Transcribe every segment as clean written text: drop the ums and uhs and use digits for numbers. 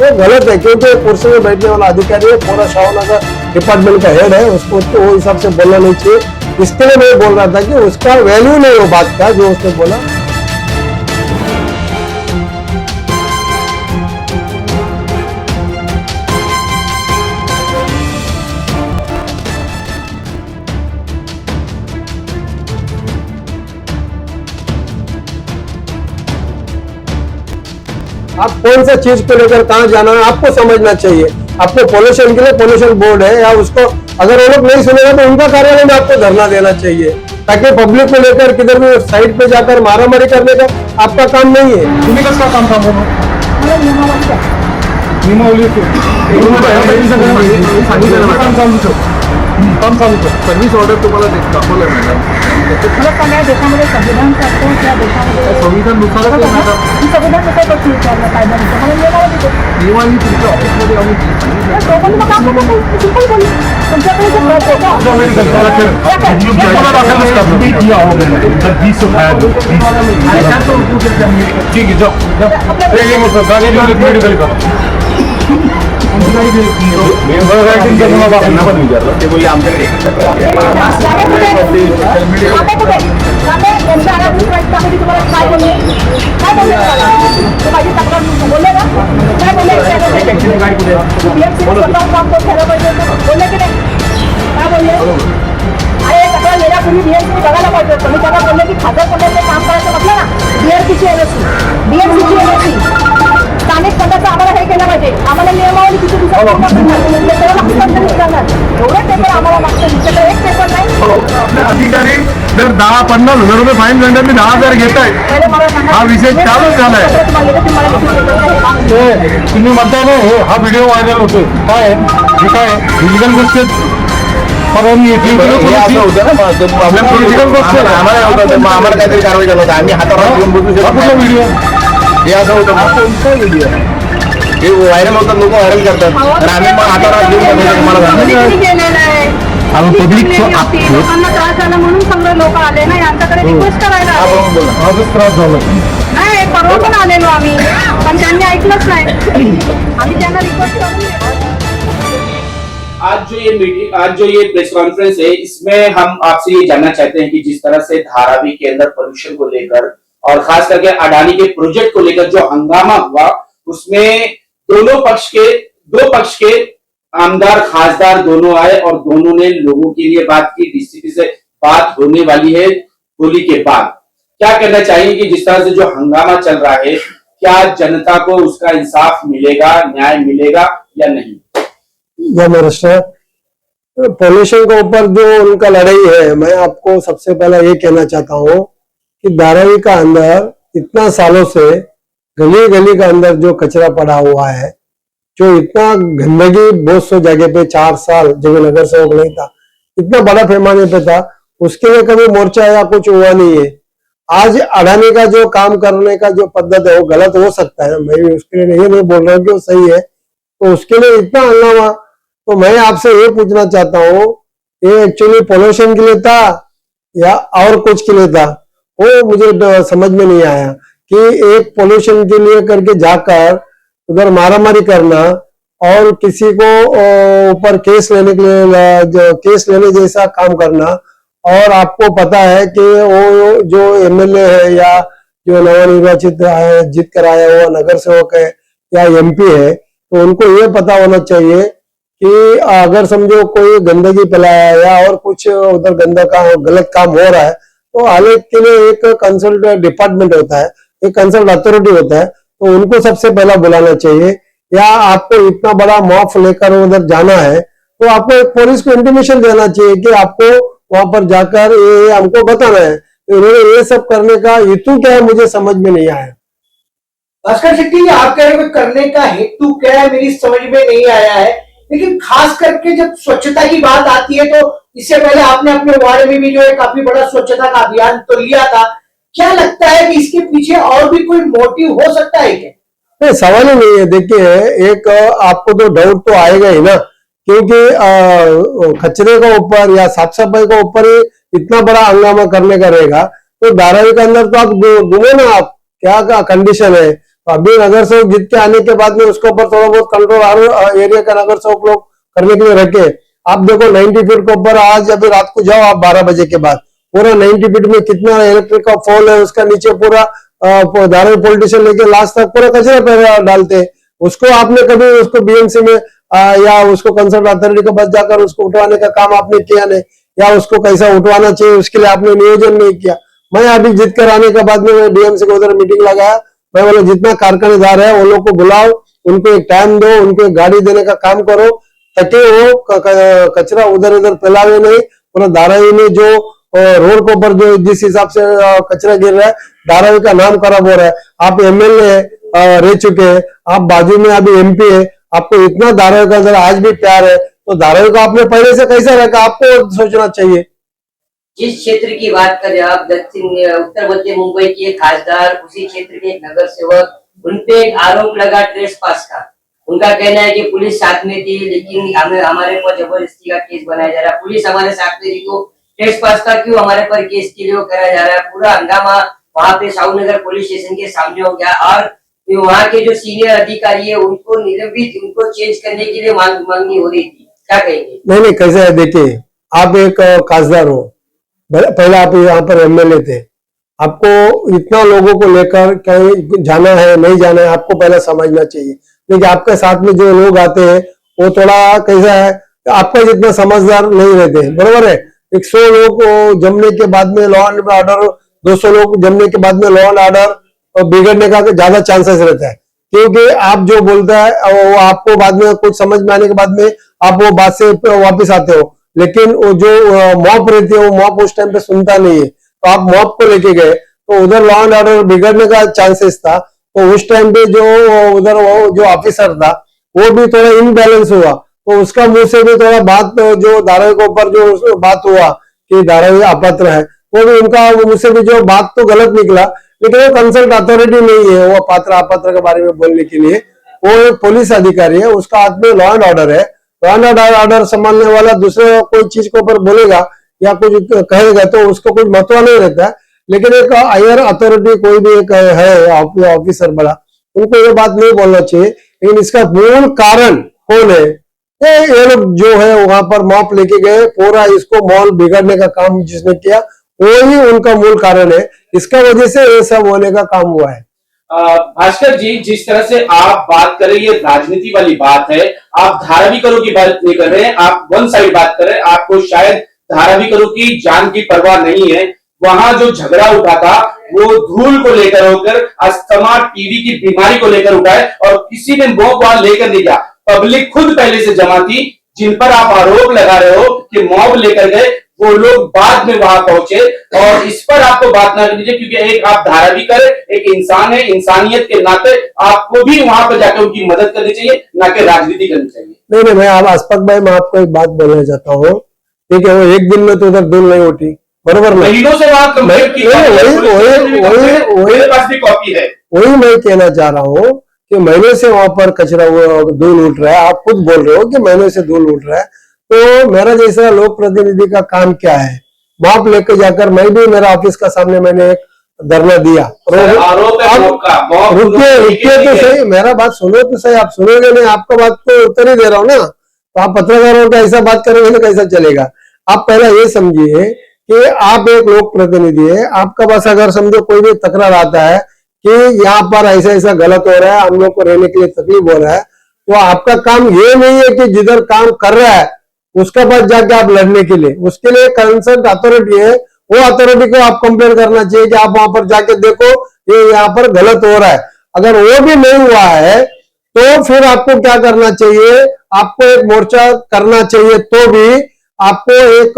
वो गलत है, क्योंकि कुर्सी में बैठने वाला अधिकारी है, पूरा शाहनगर डिपार्टमेंट का हेड है, उसको तो वो हिसाब से बोलना नहीं चाहिए। इसके लिए मैं बोल रहा था कि उसका वैल्यू नहीं वो बात का जो उसने बोला। आप कौन सा चीज को लेकर कहाँ जाना है आपको समझना चाहिए। आपको पोल्यूशन के लिए पोल्यूशन बोर्ड है, या उसको अगर वो लोग नहीं सुनेगा तो उनका कार्यालय में आपको धरना देना चाहिए, ताकि पब्लिक को लेकर किधर भी साइड पे जाकर मारामारी करने का आपका काम नहीं है। तुम्ही कसं काम थांबवलं? नियमावली काम चालू कर। सर्व्हिस ऑर्डर तुम्हाला दाखवलं मॅडम, सगळ्या देशामध्ये संविधान चालतं, त्या देशामध्ये संविधाननुसारच आहे मॅडम। संविधान कसं कसं विचारलं कायद्यानुसार मला नियमावली देतो। नियमावली तुमच्या ऑफिसमध्ये आम्ही दोघांनी मग काम करतो सिंपल बोलू तुमच्याकडे जे प्रॉब्लेम ठीक आहे जाऊ मेडिकल करा। ते बोलले आमच्याकडे अरे तक्रार येण्यापूर्वी बीएमसी बघायला पाहिजे होतं। मी त्यांना बोलले की खासदार पदाचं काम करायचं म्हटलं ना, बीएमसीची एमएससी स्थानिक पदाचं आम्हाला हे केलं पाहिजे। आम्हाला नियमावली किती दिवसात एवढे पेपर आम्हाला मागचं दिसतं, एक पेपर नाही। अधिकारी जर 10-50 रुपये फाईन दंडाने 10,000 घेत आहेत, हा विषय चालूच झालाय। तुम्ही म्हणताय ना हा व्हिडिओ व्हायरल होतोय, काय हे काय इलिगल गोष्ट परवानगी घेतली होतं ना, पॉलिटिकल गोष्ट आम्हाला काहीतरी कारवाई करत होता, आम्ही हातावर घेऊन बघू शकतो व्हिडिओ हे असं होतं। व्हिडिओ हे व्हायरल होतात, लोक व्हायरल करतात, तर आम्ही मग हातावर घेऊन पब्लिक लोकांना त्रास झाला म्हणून सगळे लोक आले ना, यांच्याकडे रिक्वेस्ट करायला आजच त्रास झाला नाही। परवा पण आलेलो आम्ही, पण त्यांनी ऐकलंच नाही। आम्ही त्यांना रिक्वेस्ट करून आज जो ये प्रेस कॉन्फ्रेंस है, इसमें हम आपसे ये जानना चाहते हैं कि जिस तरह से धारावी के अंदर पोल्यूशन को लेकर और खास करके अडानी के प्रोजेक्ट को लेकर जो हंगामा हुआ, उसमें दो पक्ष के आमदार खासदार दोनों आए और दोनों ने लोगों के लिए बात की। डीसीपी से बात होने वाली है होली के बाद। क्या कहना चाहिए कि जिस तरह से जो हंगामा चल रहा है, क्या जनता को उसका इंसाफ मिलेगा, न्याय मिलेगा या नहीं? पोल्यूशन के ऊपर जो उनका लड़ाई है, मैं आपको सबसे पहला ये कहना चाहता हूँ कि धारावी का अंदर इतना सालों से गली गली का अंदर जो कचरा पड़ा हुआ है, जो इतना गंदगी बहुत सौ जगह पे 4 साल जब नगर सेवक नहीं था, इतना बड़ा पैमाने पे था, उसके लिए कभी मोर्चा या कुछ हुआ नहीं है। आज अडानी का जो काम करने का जो पद्धत है वो गलत हो सकता है, मैं भी उसके लिए नहीं बोल रहा हूँ कि वो सही है, तो उसके लिए इतना हंगामा। तो मैं आपसे ये पूछना चाहता हूँ, ये एक्चुअली पोल्यूशन के लिए था या और कुछ के लिए था, वो मुझे समझ में नहीं आया कि एक पोल्यूशन के लिए करके जाकर उधर मारामारी करना और किसी को ऊपर केस लेने के लिए केस लेने जैसा काम करना। और आपको पता है कि वो जो एमएलए है या जो नवनिर्वाचित जीत कर आया हुआ नगर सेवक है या एमपी है, तो उनको ये पता होना चाहिए कि अगर समझो कोई गंदगी फैलाया या और कुछ उधर गलत काम हो रहा है, तो आने के लिए एक कंसल्ट डिपार्टमेंट होता है, एक कंसल्ट अथॉरिटी होता है, तो उनको सबसे पहला बुलाना चाहिए। या आपको इतना बड़ा मॉफ लेकर उधर जाना है, तो आपको एक पुलिस को इंटीमेशन देना चाहिए कि आपको वहां पर जाकर ये हमको बताना है। तो इन्होंने ये सब करने का हेतु क्या है मुझे समझ में नहीं आया। भास्कर शेट्टी, आप कह रहे हो करने का हेतु क्या है मेरी समझ में नहीं आया है, लेकिन खास करके जब स्वच्छता की बात आती है, तो इससे पहले आपने अपने वार्ड में भी जो है काफी बड़ा स्वच्छता का अभियान तो लिया था। क्या लगता है कि इसके पीछे और भी कोई मोटिव हो सकता है क्या? नहीं, सवाल ही नहीं है। देखिए, एक आपको तो डाउट तो आएगा ही ना, क्योंकि कचरे का ऊपर या साफ सफाई का ऊपर ही इतना बड़ा हंगामा करने का रहेगा, तो धारावी के अंदर तो आप घूमो ना, आप क्या कंडीशन है, तो अभी नगर सेवक जीत के आने के बाद में उसके ऊपर थोड़ा बहुत कंट्रोल एरिया का नगर सेवक लोग करने के लिए रखे। आप देखो 90 फीट के ऊपर आज अभी रात को जाओ आप 12 बजे के बाद पूरा 90 फीट में कितना इलेक्ट्रिक का पोल है, उसका नीचे पूरा धारावी पॉलिटिशियन लेके लास्ट तक पूरा कचरा पर डालते हैं। उसको आपने कभी उसको बीएमसी में या उसको कंसर्न अथॉरिटी के पास जाकर उसको उठवाने का काम आपने किया नहीं, या उसको कैसा उठवाना चाहिए उसके लिए आपने नियोजन नहीं किया। मैं अभी जीत कर आने के बाद में डीएमसी को उधर मीटिंग लगाया, मैं बोला जितना कारखानेदार है वो लोग को बुलाओ, उनको एक टाइम दो, उनको एक गाड़ी देने का काम करो ताकि वो कचरा उधर उधर फैलावे नहीं। पूरा धारावी में जो रोड के ऊपर जो जिस हिसाब से कचरा गिर रहा है धारावी का नाम खराब हो रहा है। आप एमएलए रह चुके हैं, आप बाजू में अभी एमपी है, आपको इतना धारावी का अगर आज भी प्यार है तो धारावी का आपने पहले से कैसा रखा आपको सोचना चाहिए। जिस क्षेत्र की बात करें आप दक्षिण उत्तर मध्य मुंबई के एक खासदार, उसी क्षेत्र के एक नगर सेवक, उनपे एक आरोप लगा ट्रेस पास का। उनका कहना है कि पुलिस साथ में थी लेकिन हमारे पर जबरदस्ती का केस बनाया जा रहा है। पुलिस हमारे साथ में थी तो ट्रेस पास का क्यों हमारे पर केस के लिए कराया जा रहा है। पूरा हंगामा वहाँ पे साहूनगर पुलिस स्टेशन के सामने हो गया और वहाँ के जो सीनियर अधिकारी है उनको निलंबित, उनको चेंज करने के लिए मांगनी हो रही थी। क्या कहेंगे? नहीं कैसा है, देखिए आप एक खासदार हो, पहले आप यहाँ पर एमएलए थे, आपको इतना लोगों को लेकर कहीं जाना है नहीं जाना है आपको पहले समझना चाहिए। लेकिन आपके साथ में जो लोग आते हैं वो थोड़ा कैसा है, आपका जितना समझदार नहीं रहते, बरोबर है। 100 लोग जमने के बाद में लॉ एंड ऑर्डर, 200 लोग जमने के बाद में लॉ एंड ऑर्डर बिगड़ने का ज्यादा चांसेस रहता है, क्योंकि आप जो बोलता है वो आपको बाद में कुछ समझ में आने के बाद में आप वो बात से वापिस आते हो, लेकिन वो जो मॉब रहती है वो मॉब उस टाइम पे सुनता नहीं है। तो आप मॉब को लेके गए तो उधर लॉ एंड ऑर्डर बिगड़ने का चांसेस था। तो उस टाइम पे जो उधर वो जो ऑफिसर था वो भी थोड़ा इनबैलेंस हुआ, तो उसका मुंह से भी थोड़ा बात जो धारावी के ऊपर जो बात हुआ कि धारावी अपात्र है, वो भी उनका मुंह से भी जो बात तो गलत निकला। लेकिन वो कंसल्ट अथॉरिटी नहीं है वो पात्र अपात्र के बारे में बोलने के लिए, वो एक पुलिस अधिकारी है, उसका हाथ में लॉ एंड ऑर्डर है। लॉ एंड ऑर्डर संभालने वाला दूसरे कोई चीज के ऊपर बोलेगा या कुछ कहेगा तो उसको कुछ महत्व नहीं रहता है। लेकिन एक हायर अथॉरिटी कोई भी एक है ऑफिसर बड़ा, उनको ये बात नहीं बोलना चाहिए। लेकिन इसका मूल कारण कौन है? ये लोग जो है वहां पर मॉप लेके गए, पूरा इसको मॉल बिगड़ने का काम जिसने किया वही उनका मूल कारण है। इसका वजह से ये सब होने का काम हुआ है। भास्कर जी, जिस तरह से आप बात कर रहे हैं ये राजनीति वाली बात है, आप धारावीकरों की बात नहीं कर रहे हैं, आप वन साइड बात कर रहे हैं। आपको शायद धारावीकरों की जान की परवाह नहीं है। वहां जो झगड़ा उठा था वो धूल को लेकर होकर अस्थमा टीबी की बीमारी को लेकर उठा है और किसी ने मॉब वहां लेकर नहीं गया। पब्लिक खुद पहले से जमा थी। जिन पर आप आरोप लगा रहे हो कि मॉब लेकर गए वो लोग बाद में वहां पहुंचे, और इस पर आपको बात ना करनी चाहिए क्योंकि एक आप धारावी कर एक इंसान है, इंसानियत के नाते आपको भी वहां पर जाकर उनकी मदद करनी चाहिए, ना कि राजनीति करनी चाहिए। नहीं मैं आप अस्पक भाई मैं आपको एक बात बोलना चाहता हूँ, ठीक है, वो एक दिन में तो उधर धूल नहीं उठी, बरोबर नहीं? महीनों से वहां कंप्लेंट की मेरे पास भी कॉपी है। वही मैं कहना चाह रहा हूँ कि महीने से वहां पर कचरा धूल उठ रहा है। आप खुद बोल रहे हो कि महीने से धूल उठ रहा है, तो मेरा जैसा लोक प्रतिनिधि का काम क्या है? मॉप लेकर जाकर मैं भी मेरा ऑफिस का सामने मैंने एक धरना दिया। रुकिए तो सही, मेरा बात सुनो तो सही। आप सुनोगे नहीं, आपका बात तो उत्तर ही दे रहा हूँ ना। तो आप पत्रकारों का ऐसा बात करोगे तो कैसा चलेगा? आप पहला ये समझिए कि आप एक लोक प्रतिनिधि है, आपका पास अगर समझो कोई भी तकरार आता है कि यहाँ पर ऐसा ऐसा गलत हो रहा है, हम लोग को रहने के लिए तकलीफ हो रहा है, तो आपका काम ये नहीं है कि जिधर काम कर रहा है उसके पास जाके आप लड़ने के लिए, उसके लिए कंसर्न अथॉरिटी है, वो अथॉरिटी को आप कंप्लेन करना चाहिए कि आप वहां पर जाके देखो ये यहाँ पर गलत हो रहा है। अगर वो भी नहीं हुआ है तो फिर आपको क्या करना चाहिए? आपको एक मोर्चा करना चाहिए। तो भी आपको एक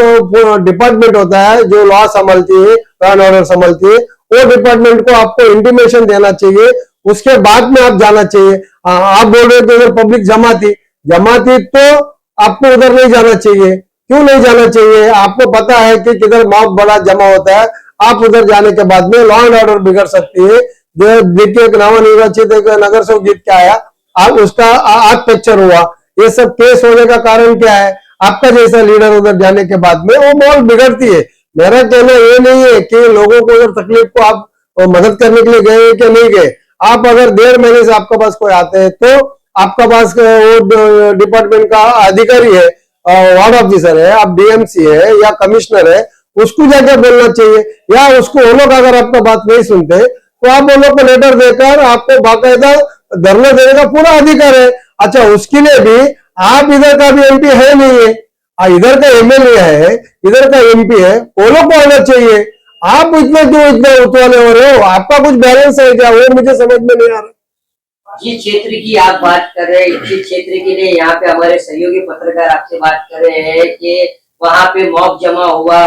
डिपार्टमेंट होता है जो लॉ संभालती है, लॉ एंड ऑर्डर संभालती है, वो डिपार्टमेंट को आपको इंटीमेशन देना चाहिए, उसके बाद में आप जाना चाहिए। आप बोल रहे हो कि अगर पब्लिक जमा थी तो आपको उधर नहीं जाना चाहिए। क्यों नहीं जाना चाहिए? आपको पता है कि किधर मॉब बड़ा जमा होता है, आप उधर जाने के बाद में लॉ एंड ऑर्डर बिगड़ सकती है। देखिए एक नवनिर्वाचित एक नगर सेवक जीत के आया, आप उसका आग फ्रैक्चर हुआ, ये सब केस होने का कारण क्या है? आपका जैसा लीडर उधर जाने के बाद में वो मॉल बिगड़ती है। मेरा कहना ये नहीं है कि लोगों को उधर तकलीफ को आप मदद करने के लिए गए कि नहीं गए, आप अगर 1.5 महीने से आपके पास कोई आते हैं तो आपका पास वो डिपार्टमेंट का अधिकारी है, वार्ड ऑफिसर है, आप डीएमसी है या कमिश्नर है, उसको जाकर बोलना चाहिए। या उसको वो लोग अगर आपका बात नहीं सुनते तो आप वो लोग को लेटर देकर आपको बाकायदा धरना देने का पूरा अधिकार है। अच्छा, उसके लिए भी आप इधर का भी एमपी है नहीं है, इधर का एमएलए है, इधर का एमपी है, वो लोग को आना चाहिए। आप इतने क्यों इतने उतवाले हो रहे हो? आपका कुछ बैलेंस है क्या? वो मुझे समझ में नहीं आ रहा। जिस क्षेत्र की आप बात कर रहे हैं, जिस क्षेत्र के लिए यहाँ पे हमारे सहयोगी पत्रकार आपसे बात कर रहे हैं कि वहाँ पे मॉब जमा हुआ,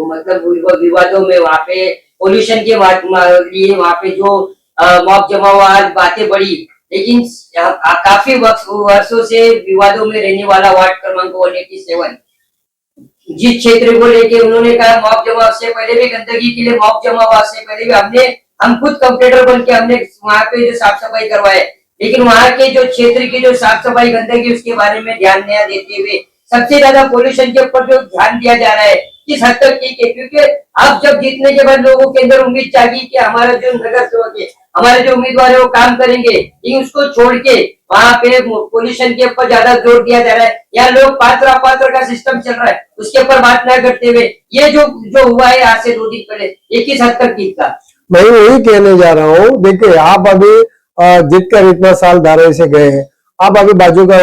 मतलब विवादों में वहाँ पे पोल्यूशन के लिए वहाँ पे जो मॉब जमा हुआ, आज बातें बढ़ी, लेकिन काफी वर्षों से विवादों में रहने वाला वार्ड क्रमांक 187, जिस क्षेत्र को लेके उन्होंने कहा मॉब जमा से पहले भी गंदगी के लिए मॉब जमा हुआ से पहले भी हम खुद कंप्लेंटर बन के हमने वहाँ पे जो साफ सफाई करवाए, लेकिन वहाँ के जो क्षेत्र की जो साफ सफाई गंदगी उसके बारे में ध्यान नहीं देते हुए सबसे ज्यादा पोल्यूशन के ऊपर जो ध्यान दिया जा रहा है, किस हद तक ठीक है? क्योंकि अब जब जीतने के बाद लोगों के अंदर उम्मीद जागी कि हमारा जो नगर सेवक है, हमारे जो उम्मीदवार है वो काम करेंगे, लेकिन उसको छोड़ के वहाँ पे पोल्यूशन के ऊपर ज्यादा जोर दिया जा रहा है, या लोग पात्र का सिस्टम चल रहा है उसके ऊपर बात न करते हुए ये जो हुआ है आज से 2 दिन पहले, ये किस हद तक ठीक था? मैं वही कहने जा रहा हूँ। देखिए, आप अभी जीत कर इतना साल धारावी से गए हैं, आप अभी बाजू का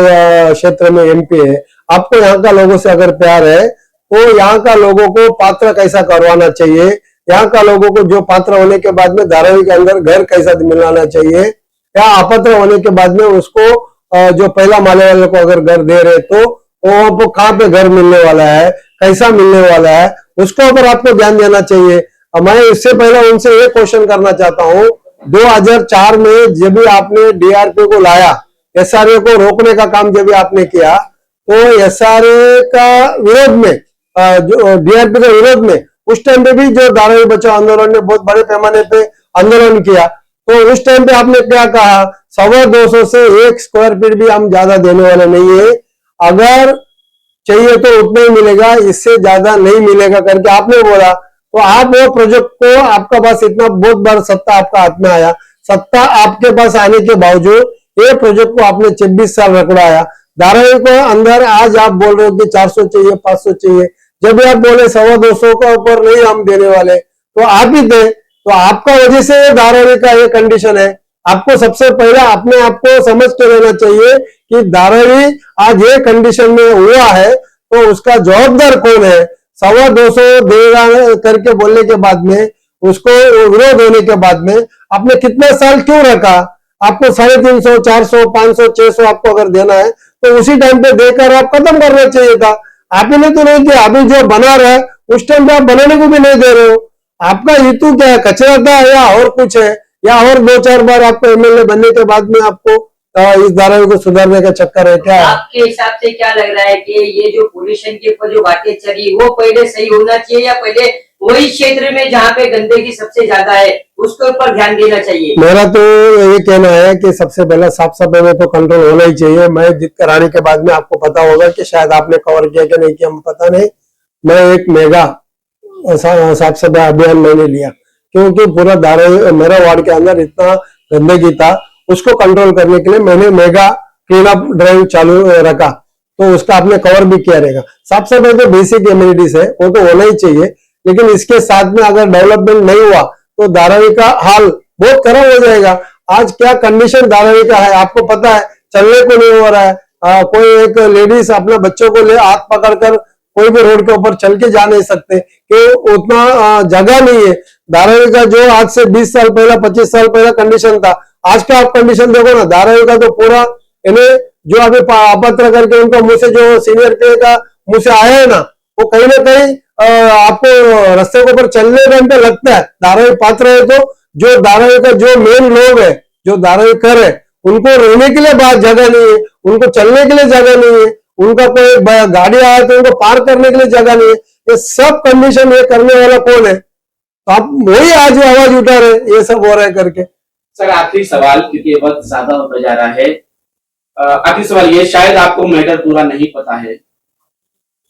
क्षेत्र में एमपी है, आपको यहाँ का लोगों से अगर प्यार है तो यहाँ का लोगों को पात्र कैसा करवाना चाहिए, यहाँ का लोगों को जो पात्र होने के बाद में धारावी के अंदर घर कैसा मिलाना चाहिए, या अपात्र होने के बाद में उसको जो पहला माले वाले को अगर घर दे रहे तो वो कहाँ पे घर मिलने वाला है, कैसा मिलने वाला है, उसको ऊपर आपको ध्यान देना चाहिए। मैं इससे पहले उनसे ये क्वेश्चन करना चाहता हूँ, 2004 में जब भी आपने डीआरपी को लाया, एसआरए को रोकने का काम जब भी आपने किया, तो एसआरए का विरोध में, जो डीआरपी के विरोध में उस टाइम पे भी जो धारावी बचाओ आंदोलन ने बहुत बड़े पैमाने पे आंदोलन किया, तो उस टाइम पे आपने क्या कहा? 250 से 1 स्क्वायर फीट भी हम ज्यादा देने वाले नहीं है, अगर चाहिए तो उतना ही मिलेगा, इससे ज्यादा नहीं मिलेगा करके आपने बोला। तो आप वो प्रोजेक्ट को, आपका पास इतना बहुत बड़ा सत्ता आपका हाथ में आया, सत्ता आपके पास आने के बावजूद ये प्रोजेक्ट को आपने 26 साल रखवाया। धारावी को अंदर आज आप बोल रहे हो कि 400 चाहिए, 500 चाहिए, जब भी आप बोले 250 का ऊपर नहीं हम देने वाले, तो आप ही दे। तो आपका वजह से धारावी का ये कंडीशन है। आपको सबसे पहले अपने आप को समझ के रहना चाहिए कि धारावी आज ये कंडीशन में हुआ है तो उसका जवाबदार कौन है। 250 देगा करके बोलने के बाद में, उसको विरोध होने के बाद में आपने कितना साल क्यों रखा? आपको 350, 400, 500, 600 आपको अगर देना है तो उसी टाइम पे देकर आप खत्म करना चाहिए था। आपने तो नहीं किया। अभी जो बना रहा है उस टाइम पे आप बनाने को भी नहीं दे रहे हो। आपका हेतु क्या है? कचरा था या और कुछ है? या और 2-4 बार आपको एमएलए बनने के बाद में आपको इस धारावी को सुधारने का चक्कर है क्या? आपके हिसाब से क्या लग रहा है कि ये जो पोल्यूशन के ऊपर जो बातें चली वो पहले सही होना चाहिए, या पहले वही क्षेत्र में जहाँ पे गंदगी सबसे ज्यादा है उसके ऊपर ध्यान देना चाहिए? मेरा तो ये कहना है कि सबसे पहले साफ सफाई में तो कंट्रोल होना ही चाहिए। मैं जीत कर आने के बाद में आपको पता होगा कि शायद आपने कवर किया कि नहीं किया, पता नहीं। मैं एक मेगा साफ सफाई अभियान मैंने लिया, क्योंकि पूरा धारावी मेरा वार्ड के अंदर इतना गंदगी था, उसको कंट्रोल करने के लिए मैंने मेगा क्लीन अप ड्राइव चालू रखा, तो उसका आपने कवर भी किया रहेगा। साफ सफाई तो बेसिक इम्यूनिटीज है, वो तो होना ही चाहिए, लेकिन इसके साथ में अगर डेवलपमेंट नहीं हुआ तो धारावी का हाल बहुत खराब हो जाएगा। आज क्या कंडीशन धारावी का है आपको पता है, चलने को नहीं हो रहा है। कोई एक लेडीज अपने बच्चों को ले हाथ पकड़कर कोई भी रोड के ऊपर चल के जा नहीं सकते, कि उतना जगह नहीं है। धारावी का जो आज से 20 साल पहला, 25 साल पहला कंडीशन था, आज का आप कंडीशन देखो ना, धारावी का तो पूरा इन्हें जो अभी अपात्र करके उनका मुंह से जो सीनियर के का मुंह से आया है ना, वो कहीं ना कहीं आपको रास्ते के ऊपर चलने घंटे लगता है। धारावी पात्र है तो जो धारावी का जो मेन लोग है, जो धारावी कर है, उनको रहने के लिए बाहर जगह नहीं है, उनको चलने के लिए जगह नहीं है, उनका कोई गाड़ी आया तो उनको पार करने के लिए जगह नहीं है। ये सब कंडीशन ये करने वाला कौन है? तो आप वही आज आवाज उठा रहे ये सब हो रहा है करके। सर आखिरी सवाल, क्योंकि वक्त ज्यादा होता जा रहा है, आखिरी सवाल ये, शायद आपको मैटर पूरा नहीं पता है,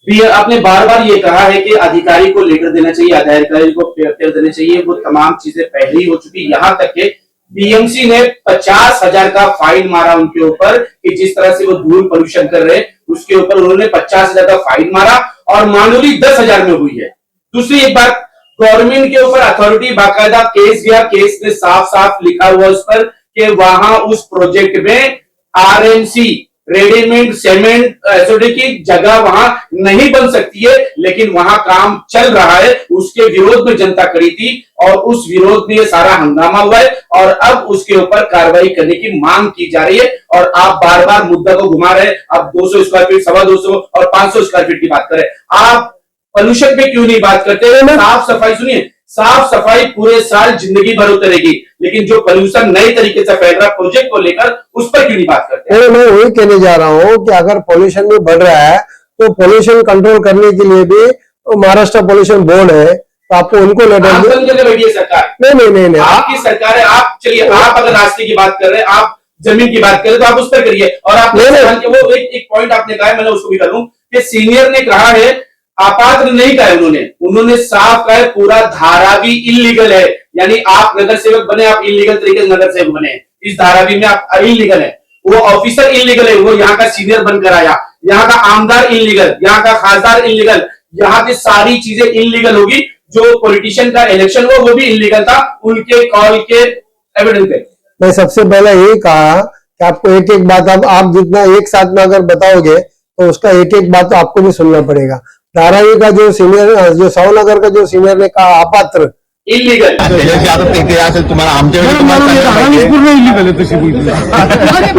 आपने बार बार ये कहा है कि अधिकारी को लेटर देना चाहिए, अधिकारी को पेपर देना चाहिए, वो तमाम चीजें पहले ही हो चुकी, यहाँ तक के बीएमसी ने 50,000 का फाइन मारा उनके ऊपर कि जिस तरह से वो धूल पोल्यूशन कर रहे उसके ऊपर उन्होंने 50,000 का फाइन मारा और मामूली 10,000 में हुई है। दूसरी एक बात, गवर्नमेंट के ऊपर अथॉरिटी बाकायदा केस गया, केस में साफ साफ लिखा हुआ उस पर कि वहां उस प्रोजेक्ट में आरएमसी रेडीमेड सीमेंट एसओडी की जगह वहां नहीं बन सकती है, लेकिन वहां काम चल रहा है। उसके विरोध में जनता खड़ी थी और उस विरोध में ये सारा हंगामा हुआ है और अब उसके ऊपर कार्रवाई करने की मांग की जा रही है। और आप बार बार मुद्दा को घुमा रहे हैं, अब 200 स्क्वायर फीट, 250 और 500 स्क्वायर फीट की बात करें, आप पोल्यूशन पे क्यों नहीं बात करते हैं? साफ सफाई सुनिए, साफ सफाई पूरे साल जिंदगी भर होती रहेगी, लेकिन जो पोल्यूशन नए तरीके से फैल रहा प्रोजेक्ट को लेकर उस पर क्यों नहीं बात करते? मैं वही कहने जा रहा हूँ कि अगर पोल्यूशन भी बढ़ रहा है तो पोल्यूशन कंट्रोल करने के लिए भी महाराष्ट्र पोल्यूशन बोर्ड है, तो आपको उनको लेटर बैठिए सरकार। नहीं आपकी सरकार है, आप चलिए, आप अगर रास्ते की बात कर रहे हैं, आप जमीन की बात करें तो आप उस पर करिए। और आप वो एक पॉइंट आपने कहा है, मैंने उसको भी करूं कि सीनियर ने कहा है, अपात्र नहीं कहा है उन्होंने साफ कहा है पूरा धारावी इलीगल है, यानी आप नगर सेवक बने, आप इलीगल तरीके से नगर सेवक बने, इस धारावी में आप इलीगल है। वो ऑफिसर इलीगल है, वो यहाँ का सीनियर बनकर आया, यहाँ का आमदार इलीगल, यहाँ का खासदार इलीगल, यहाँ की सारी चीजें इलीगल होगी। जो पॉलिटिशियन का इलेक्शन हुआ वो भी इलीगल था, उनके कॉल के एविडेंस पे। मैं सबसे पहले यही कहा कि आपको एक एक बात आप जितना एक साथ में अगर बताओगे तो उसका एक एक बात तो आपको भी सुनना पड़ेगा। धारावी का जो सीनियर, जो सावनगर का जो सीनियर ने कहा अपात्र इलीगल, तुम्हाला आमच्याकडे इलिगल आहे तशी बोलली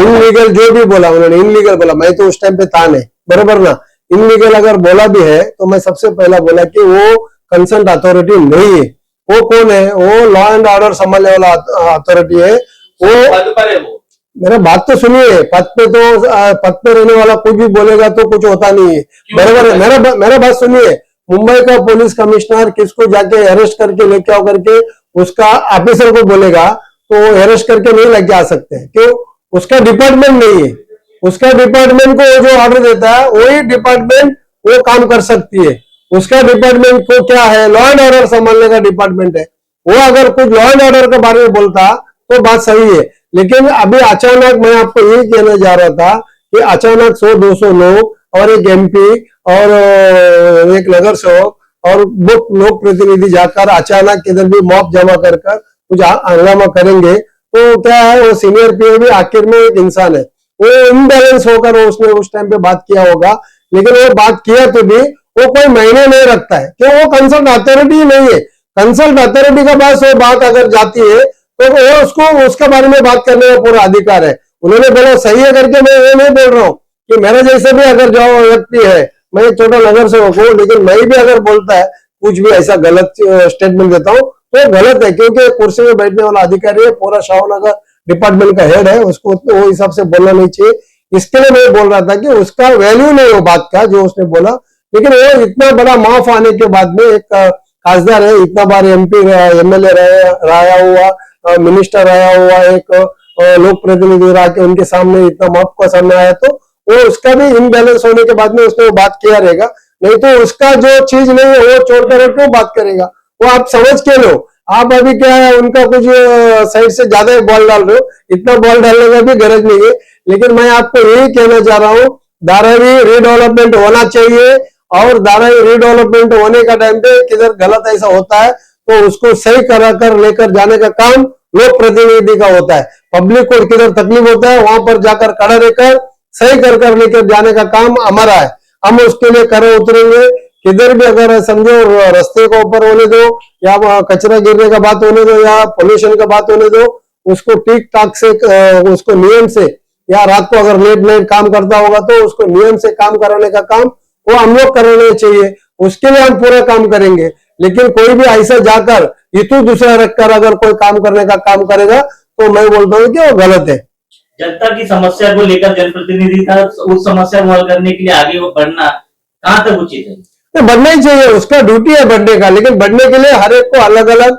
इनलीगल जो भी बोला उन्होंने, इनलीगल बोला, मैं तो उस टाइम पे था नहीं, बरोबर ना। इनलीगल अगर बोला भी है तो मैं सबसे पहला बोला कि वो कंसर्न अथॉरिटी नहीं है। वो कौन है? वो लॉ एंड ऑर्डर संभालने वाला अथॉरिटी है। वो पद पर है वो। मेरा बात तो सुनिए, पद पे रहने वाला कुछ भी बोलेगा तो कुछ होता नहीं है, बराबर है। मेरा बात सुनिए, मुंबई का पुलिस कमिश्नर किसको जाके अरेस्ट करके लेके आओ करके उसका ऑफिसर को बोलेगा तो अरेस्ट करके नहीं लेके आ सकते, क्यों? उसका डिपार्टमेंट नहीं है। उसका डिपार्टमेंट को जो ऑर्डर देता है वही डिपार्टमेंट वो काम कर सकती है। उसका डिपार्टमेंट को क्या है? लॉ एंड ऑर्डर संभालने का डिपार्टमेंट है। वो अगर कुछ लॉ एंड ऑर्डर के बारे में बोलता तो बात सही है, लेकिन अभी अचानक मैं आपको यही कहने जा रहा था कि अचानक 100-200 लोग और एक एमपी और एक नगर सेवक और लोक प्रतिनिधि जाकर अचानक इधर भी मॉब जमा कर कुछ हंगामा करेंगे तो क्या है? वो सीनियर पीए भी आखिर में एक इंसान है, वो इनबैलेंस होकर उसने उस टाइम पे बात किया होगा, लेकिन वो बात किया तो भी वो कोई मायने नहीं रखता है, क्यों? वो कंसल्ट अथॉरिटी नहीं है। कंसल्ट अथॉरिटी के पास वो बात अगर जाती है तो वो उसको उसके बारे में बात करने का पूरा अधिकार है। उन्होंने बोला सही है करके मैं ये नहीं बोल रहा हूँ कि मेरा जैसे भी अगर जो व्यक्ति है, मैं एक छोटा नगर सेवक हूँ, लेकिन मैं भी अगर बोलता है कुछ भी ऐसा गलत स्टेटमेंट देता हूँ तो गलत है, क्योंकि कुर्सी में बैठने वाला अधिकारी है, पूरा शाहनगर डिपार्टमेंट का हेड है, उसको तो वो हिसाब से बोलना नहीं चाहिए। इसके लिए मैं बोल रहा था कि उसका वैल्यू नहीं वो बात का जो उसने बोला, लेकिन वो इतना बड़ा माफ आने के बाद में एक खासदार है, इतना बार एमपी एमएलए रहा हुआ, मिनिस्टर रहा हुआ, एक लोक प्रतिनिधि रहा के उनके सामने इतना माफ का सामने आया, तो वो उसका भी इनबैलेंस होने के बाद में उसने वो बात किया रहेगा। नहीं तो उसका जो चीज नहीं है वो छोड़कर क्यों बात करेगा? वो आप समझ के लो। आप अभी क्या है, उनका कुछ साइड से ज्यादा बॉल डाल रहे हो, इतना बॉल डालने का भी गरज नहीं है। लेकिन मैं आपको यही कहना चाह रहा हूँ, धारावी रीडेवलपमेंट होना चाहिए, और धारावी रीडेवलपमेंट होने का टाइम पे किधर गलत ऐसा होता है तो उसको सही करा कर लेकर जाने का काम लोक प्रतिनिधि का होता है। पब्लिक को किधर तकलीफ होता है वहां पर जाकर खड़ा रहकर सही कर लेकर जाने का काम हमारा है। हम उसके लिए खड़े उतरेंगे। किधर भी अगर समझो रास्ते को ऊपर होने दो या कचरा गिरने का बात होने दो या पोल्यूशन का बात होने दो, उसको ठीक ठाक से उसको नियम से, या रात को अगर लेट नाइट काम करता होगा तो उसको नियम से काम कराने का काम वो हम लोग करने चाहिए। उसके लिए हम पूरा काम करेंगे। लेकिन कोई भी ऐसा जाकर इतू दूसरा रखकर अगर कोई काम करने का काम करेगा तो मैं बोलता हूँ कि वो गलत है। जनता की समस्या को लेकर जनप्रतिनिधि का उस समस्या को हल करने के लिए आगे वो बढ़ना कहाँ तक उचित है? तो बढ़ना ही चाहिए, उसका ड्यूटी है बढ़ने का, लेकिन बढ़ने के लिए हर एक को अलग अलग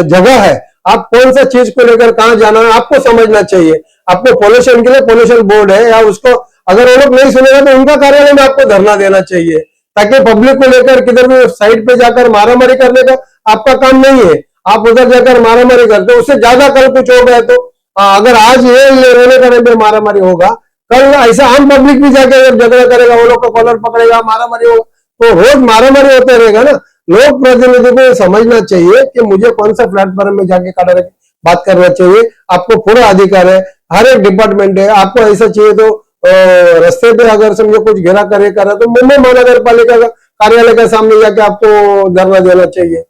जगह है। आप कौन सा चीज को लेकर कहाँ जाना है आपको समझना चाहिए। आपको पोल्यूशन के लिए पोल्यूशन बोर्ड है, या उसको अगर वो लोग नहीं सुनेगा तो उनका कार्यालय में आपको धरना देना चाहिए, ताकि पब्लिक को लेकर किधर भी साइड पे जाकर मारामारी करने का आपका काम नहीं है। आप उधर जाकर मारामारी करते हो, उससे ज्यादा कल कुछ हो गया तो अगर आज ये रोने करने पे मारामारी होगा, कल ऐसा आम पब्लिक भी जाके अगर झगड़ा करेगा, वो लोग का कॉलर पकड़ेगा, मारामारी होगा, तो रोज मारामारी होते रहेगा ना। लोक प्रतिनिधि को समझना चाहिए कि मुझे कौन सा प्लेटफॉर्म में जाके खड़ा रह बात करना चाहिए। आपको पूरा अधिकार है, हर एक डिपार्टमेंट है। आपको ऐसा चाहिए तो रास्ते पे अगर समझो कुछ घेरा करा तो मुंबई महानगर पालिका का कार्यालय के सामने जाके आपको धरना देना चाहिए।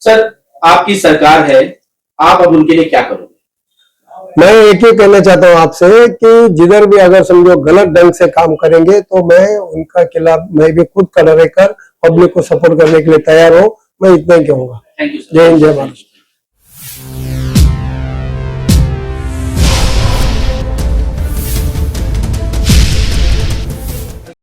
सर, आपकी सरकार है, आप अब उनके लिए क्या करोगे? मैं एक ही कहना चाहता हूँ आपसे कि जिधर भी अगर समझो गलत ढंग से काम करेंगे तो मैं उनका खिलाफ मैं भी खुद खड़ा रहकर पब्लिक को सपोर्ट करने के लिए तैयार हूँ। मैं इतना ही कहूंगा। Thank you sir. जय हिंद, जय भारत।